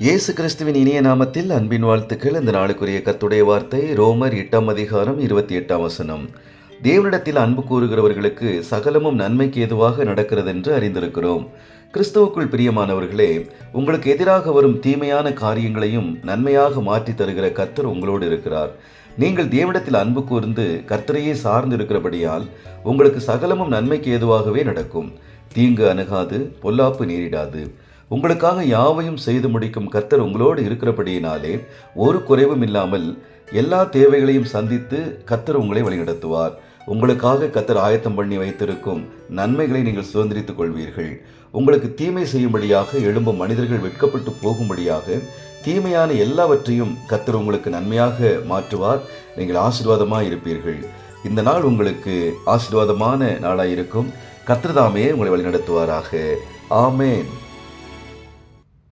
இயேசு கிறிஸ்துவின் இனிய நாமத்தில் அன்பின் வாழ்த்துக்கள். இந்த நாளுக்குரிய கர்த்தருடைய வார்த்தை ரோமர் 8:28. தேவனிடத்தில் அன்பு கூறுகிறவர்களுக்கு சகலமும் நன்மைக்கு ஏதுவாக நடக்கிறது என்று அறிந்திருக்கிறோம். கிறிஸ்துவுக்குள் பிரியமானவர்களே, உங்களுக்கு எதிராக வரும் தீமையான காரியங்களையும் நன்மையாக மாற்றி தருகிற கர்த்தர் உங்களோடு இருக்கிறார். நீங்கள் தேவனிடத்தில் அன்பு கூர்ந்து கர்த்தரையே சார்ந்து இருக்கிறபடியால் உங்களுக்கு சகலமும் நன்மைக்கு ஏதுவாகவே நடக்கும். தீங்கு அணுகாது, பொல்லாப்பு நேரிடாது. உங்களுக்காக யாவையும் செய்து முடிக்கும் கர்த்தர் உங்களோடு இருக்கிறபடியினாலே ஒரு குறைவும் இல்லாமல் எல்லா தேவைகளையும் சந்தித்து கர்த்தர் உங்களை வழிநடத்துவார். உங்களுக்காக கர்த்தர் ஆயத்தம் பண்ணி வைத்திருக்கும் நன்மைகளை நீங்கள் சுதந்திரித்துக் கொள்வீர்கள். உங்களுக்கு தீமை செய்யும்படியாக எழும்பும் மனிதர்கள் வெட்கப்பட்டு போகும்படியாக தீமையான எல்லாவற்றையும் கர்த்தர் உங்களுக்கு நன்மையாக மாற்றுவார். நீங்கள் ஆசீர்வாதமாக இருப்பீர்கள். இந்த நாள் உங்களுக்கு ஆசீர்வாதமான நாளாயிருக்கும். கர்த்தர் தாமே உங்களை வழிநடத்துவாராக. ஆமேன்.